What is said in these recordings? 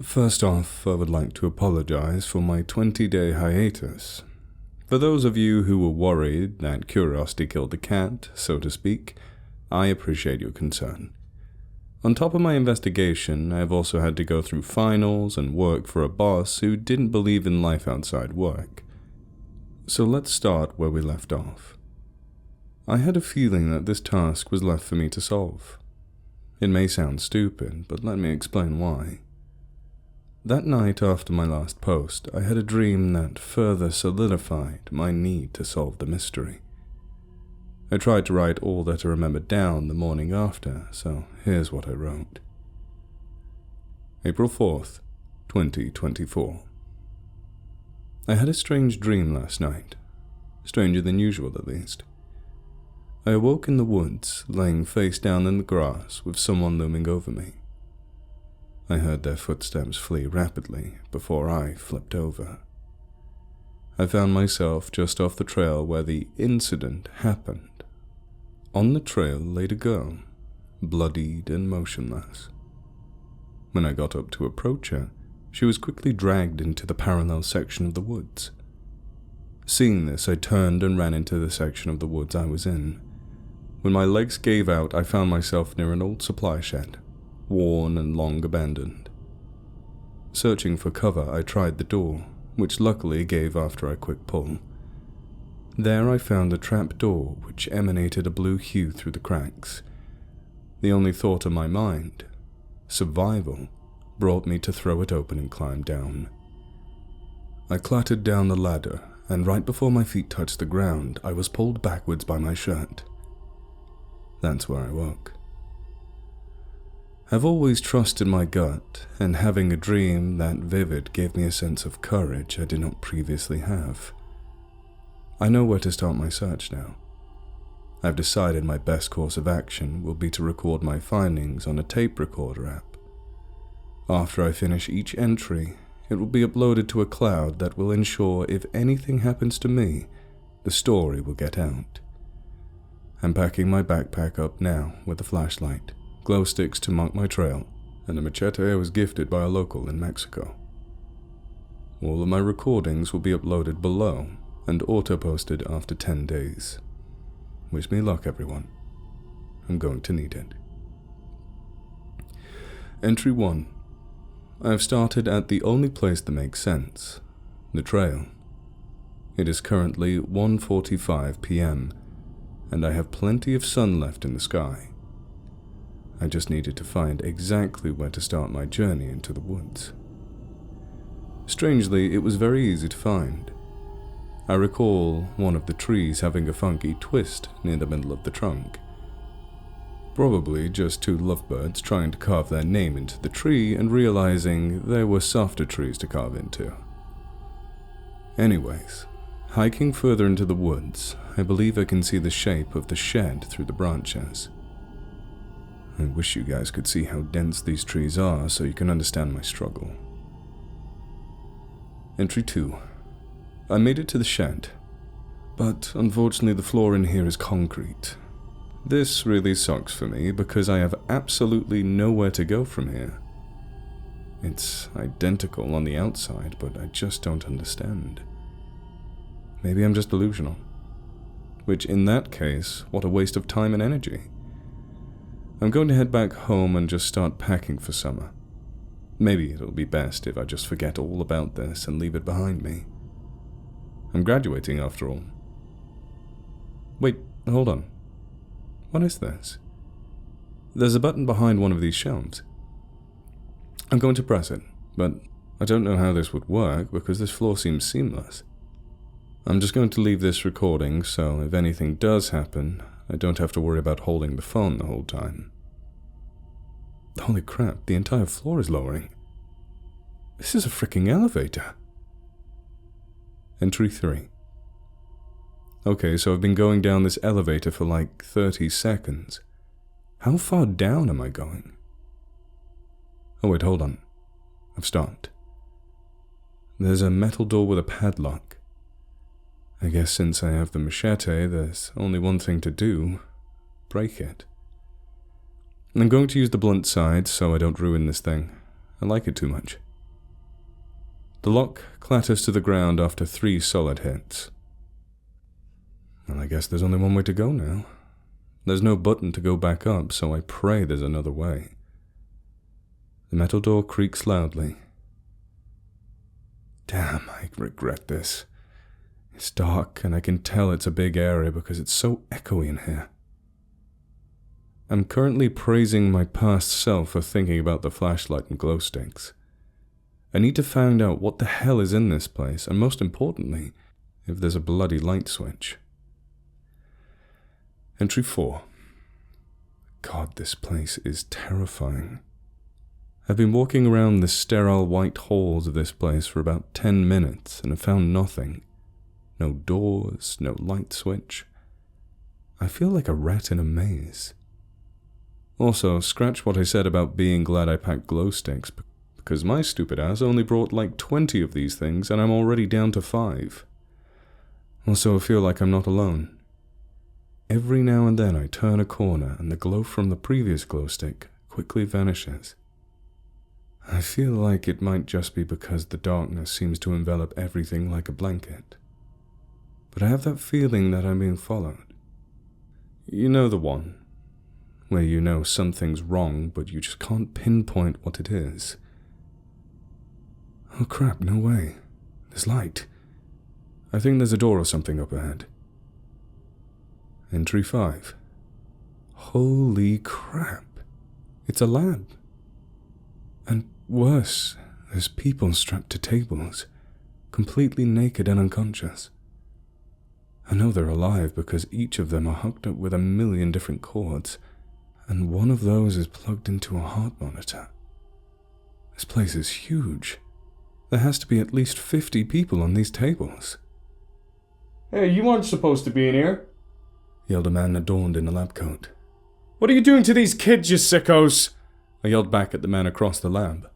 First off, I would like to apologize for my 20-day hiatus. For those of you who were worried that curiosity killed the cat, so to speak, I appreciate your concern. On top of my investigation, I have also had to go through finals and work for a boss who didn't believe in life outside work. So let's start where we left off. I had a feeling that this task was left for me to solve. It may sound stupid, but let me explain why. That night after my last post, I had a dream that further solidified my need to solve the mystery. I tried to write all that I remembered down the morning after, so here's what I wrote. April 4th, 2024. I had a strange dream last night. Stranger than usual, at least. I awoke in the woods, laying face down in the grass with someone looming over me. I heard their footsteps flee rapidly before I flipped over. I found myself just off the trail where the incident happened. On the trail laid a girl, bloodied and motionless. When I got up to approach her, she was quickly dragged into the parallel section of the woods. Seeing this, I turned and ran into the section of the woods I was in. When my legs gave out, I found myself near an old supply shed, worn and long abandoned. Searching for cover, I tried the door, which luckily gave after a quick pull. There I found a trap door which emanated a blue hue through the cracks. The only thought in my mind, survival, brought me to throw it open and climb down. I clattered down the ladder, and right before my feet touched the ground, I was pulled backwards by my shirt. That's where I woke. I've always trusted my gut, and having a dream that vivid gave me a sense of courage I did not previously have. I know where to start my search now. I've decided my best course of action will be to record my findings on a tape recorder app. After I finish each entry, it will be uploaded to a cloud that will ensure if anything happens to me, the story will get out. I'm packing my backpack up now with a flashlight, glow sticks to mark my trail, and a machete I was gifted by a local in Mexico. All of my recordings will be uploaded below and auto-posted after 10 days. Wish me luck, everyone. I'm going to need it. Entry 1. I have started at the only place that makes sense, the trail. It is currently 1:45 p.m., and I have plenty of sun left in the sky. I just needed to find exactly where to start my journey into the woods. Strangely, it was very easy to find. I recall one of the trees having a funky twist near the middle of the trunk. Probably just two lovebirds trying to carve their name into the tree and realizing there were softer trees to carve into. Anyways, hiking further into the woods, I believe I can see the shape of the shed through the branches. I wish you guys could see how dense these trees are so you can understand my struggle. Entry 2. I made it to the shed, but unfortunately the floor in here is concrete. This really sucks for me because I have absolutely nowhere to go from here. It's identical on the outside, but I just don't understand. Maybe I'm just delusional. Which in that case, what a waste of time and energy. I'm going to head back home and just start packing for summer. Maybe it'll be best if I just forget all about this and leave it behind me. I'm graduating after all. Wait, hold on. What is this? There's a button behind one of these shelves. I'm going to press it, but I don't know how this would work because this floor seems seamless. I'm just going to leave this recording so if anything does happen, I don't have to worry about holding the phone the whole time. Holy crap, the entire floor is lowering. This is a freaking elevator. Entry 3. Okay, so I've been going down this elevator for like 30 seconds. How far down am I going? Oh wait, hold on. I've stopped. There's a metal door with a padlock. I guess since I have the machete, there's only one thing to do. Break it. I'm going to use the blunt side so I don't ruin this thing. I like it too much. The lock clatters to the ground after 3 solid hits. Well, I guess there's only one way to go now. There's no button to go back up, so I pray there's another way. The metal door creaks loudly. Damn, I regret this. It's dark, and I can tell it's a big area because it's so echoey in here. I'm currently praising my past self for thinking about the flashlight and glow sticks. I need to find out what the hell is in this place, and most importantly, if there's a bloody light switch. Entry 4. God, this place is terrifying. I've been walking around the sterile white halls of this place for about 10 minutes and have found nothing. No doors, no light switch. I feel like a rat in a maze. Also, scratch what I said about being glad I packed glow sticks, because my stupid ass only brought like 20 of these things and I'm already down to 5. Also, I feel like I'm not alone. Every now and then I turn a corner and the glow from the previous glow stick quickly vanishes. I feel like it might just be because the darkness seems to envelop everything like a blanket. But I have that feeling that I'm being followed. You know the one, where you know something's wrong but you just can't pinpoint what it is. Oh crap, no way. There's light. I think there's a door or something up ahead. Entry 5. Holy crap. It's a lab. And worse, there's people strapped to tables, completely naked and unconscious. I know they're alive because each of them are hooked up with a million different cords, and one of those is plugged into a heart monitor. This place is huge. There has to be at least 50 people on these tables. Hey, you aren't supposed to be in here, yelled a man adorned in a lab coat. What are you doing to these kids, you sickos? I yelled back at the man across the lab.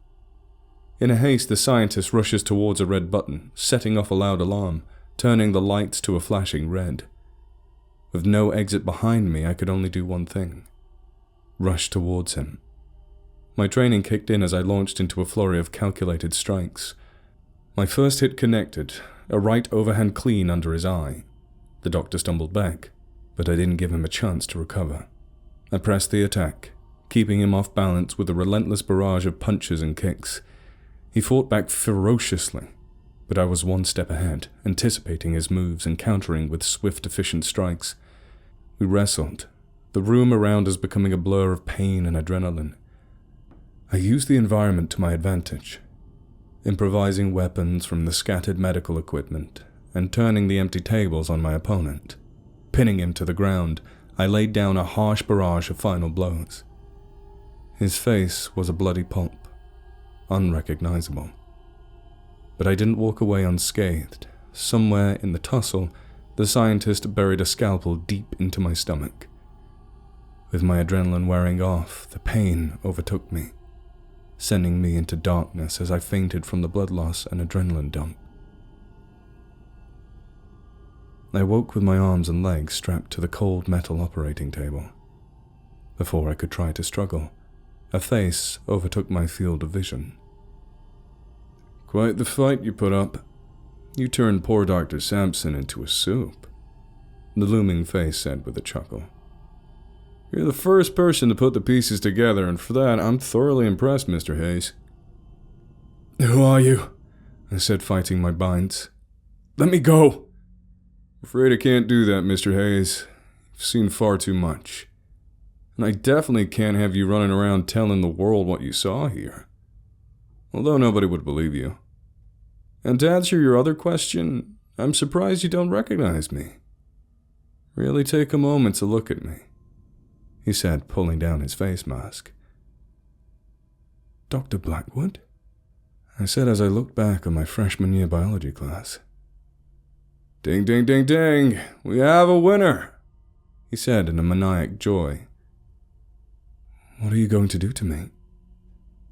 In a haste, the scientist rushes towards a red button, setting off a loud alarm, turning the lights to a flashing red. With no exit behind me, I could only do one thing: rush towards him. My training kicked in as I launched into a flurry of calculated strikes. My first hit connected, a right overhand clean under his eye. The doctor stumbled back, but I didn't give him a chance to recover. I pressed the attack, keeping him off balance with a relentless barrage of punches and kicks. He fought back ferociously, but I was one step ahead, anticipating his moves and countering with swift, efficient strikes. We wrestled, the room around us becoming a blur of pain and adrenaline. I used the environment to my advantage, improvising weapons from the scattered medical equipment and turning the empty tables on my opponent. Pinning him to the ground, I laid down a harsh barrage of final blows. His face was a bloody pulp, unrecognizable. But I didn't walk away unscathed. Somewhere in the tussle, the scientist buried a scalpel deep into my stomach. With my adrenaline wearing off, the pain overtook me, sending me into darkness as I fainted from the blood loss and adrenaline dump. I woke with my arms and legs strapped to the cold metal operating table. Before I could try to struggle, a face overtook my field of vision. Quite the fight you put up. You turned poor Dr. Sampson into a soup, the looming face said with a chuckle. You're the first person to put the pieces together, and for that I'm thoroughly impressed, Mr. Hayes. Who are you? I said, fighting my binds. Let me go! Afraid I can't do that, Mr. Hayes. You've seen far too much. And I definitely can't have you running around telling the world what you saw here. Although nobody would believe you. And to answer your other question, I'm surprised you don't recognize me. Really take a moment to look at me, he said, pulling down his face mask. Dr. Blackwood? I said as I looked back on my freshman year biology class. Ding, ding, ding, ding! We have a winner! He said in a maniac joy. What are you going to do to me?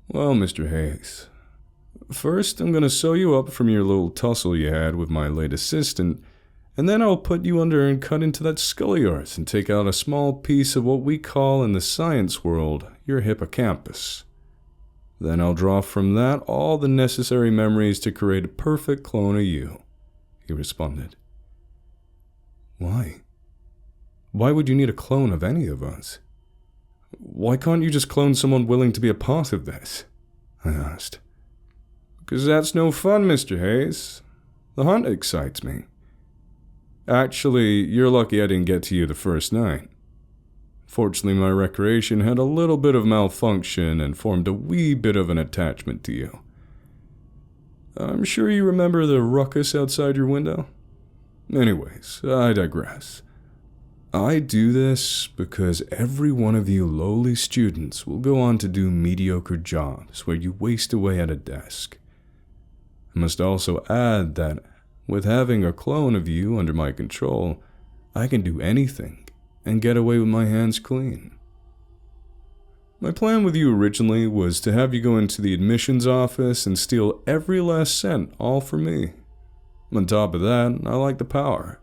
Well, Mr. Hayes, first I'm going to sew you up from your little tussle you had with my late assistant, and then I'll put you under and cut into that skull of yours and take out a small piece of what we call in the science world your hippocampus. Then I'll draw from that all the necessary memories to create a perfect clone of you," he responded. Why? Why would you need a clone of any of us? Why can't you just clone someone willing to be a part of this? I asked. "'Cause that's no fun, Mr. Hayes. The hunt excites me. Actually, you're lucky I didn't get to you the first night. Fortunately, my recreation had a little bit of malfunction and formed a wee bit of an attachment to you. I'm sure you remember the ruckus outside your window? Anyways, I digress. I do this because every one of you lowly students will go on to do mediocre jobs where you waste away at a desk. I must also add that with having a clone of you under my control, I can do anything and get away with my hands clean. My plan with you originally was to have you go into the admissions office and steal every last cent, all for me. On top of that, I like the power,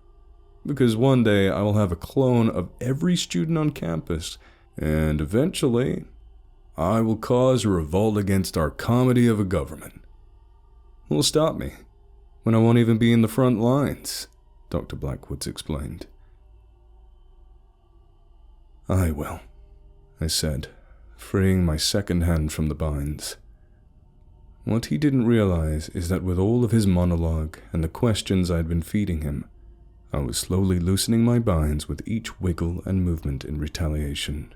because one day I will have a clone of every student on campus, and eventually, I will cause a revolt against our comedy of a government. Who will stop me when I won't even be in the front lines?" Dr. Blackwoods explained. "I will," I said, freeing my second hand from the binds. What he didn't realize is that with all of his monologue and the questions I had been feeding him, I was slowly loosening my binds with each wiggle and movement in retaliation.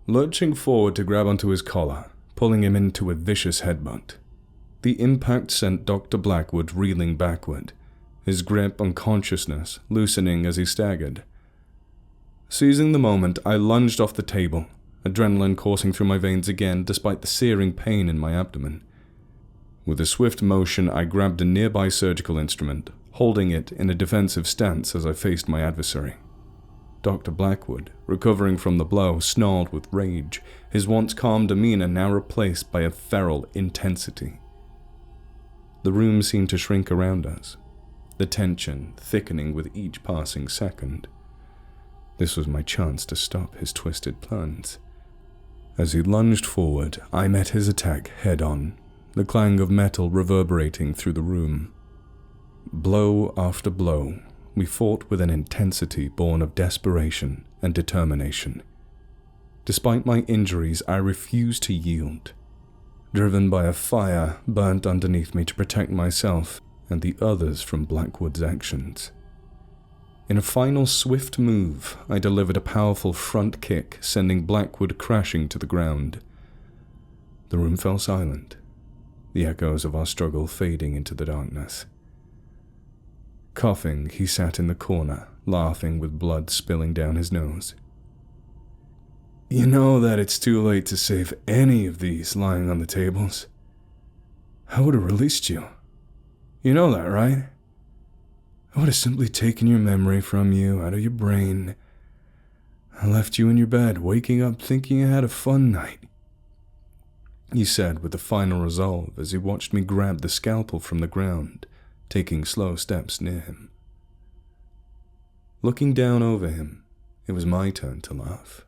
Lurching forward to grab onto his collar, pulling him into a vicious headbutt. The impact sent Dr. Blackwood reeling backward, his grip on consciousness loosening as he staggered. Seizing the moment, I lunged off the table, adrenaline coursing through my veins again despite the searing pain in my abdomen. With a swift motion, I grabbed a nearby surgical instrument, holding it in a defensive stance as I faced my adversary. Dr. Blackwood, recovering from the blow, snarled with rage, his once calm demeanor now replaced by a feral intensity. The room seemed to shrink around us, the tension thickening with each passing second. This was my chance to stop his twisted plans. As he lunged forward, I met his attack head-on, the clang of metal reverberating through the room. Blow after blow, we fought with an intensity born of desperation and determination. Despite my injuries, I refused to yield, driven by a fire burnt underneath me to protect myself and the others from Blackwood's actions. In a final swift move, I delivered a powerful front kick, sending Blackwood crashing to the ground. The room fell silent, the echoes of our struggle fading into the darkness. Coughing, he sat in the corner, laughing with blood spilling down his nose. "You know that it's too late to save any of these lying on the tables. I would have released you. You know that, right? I would have simply taken your memory from you, out of your brain. I left you in your bed, waking up thinking you had a fun night," he said with a final resolve as he watched me grab the scalpel from the ground, taking slow steps near him. Looking down over him, it was my turn to laugh.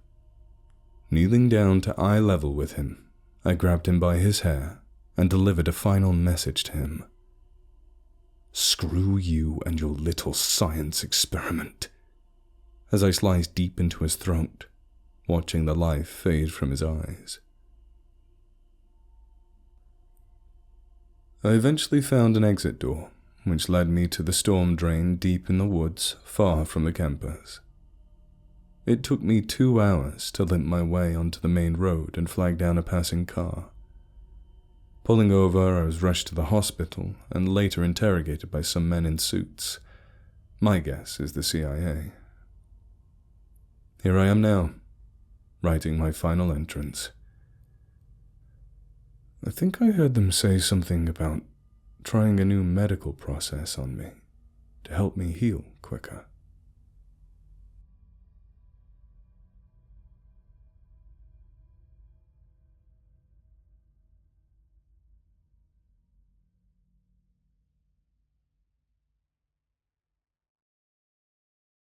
Kneeling down to eye level with him, I grabbed him by his hair and delivered a final message to him. "Screw you and your little science experiment," as I sliced deep into his throat, watching the life fade from his eyes. I eventually found an exit door, which led me to the storm drain deep in the woods, far from the campus. It took me 2 hours to limp my way onto the main road and flag down a passing car. Pulling over, I was rushed to the hospital and later interrogated by some men in suits. My guess is the CIA. Here I am now, writing my final entrance. I think I heard them say something about trying a new medical process on me to help me heal quicker.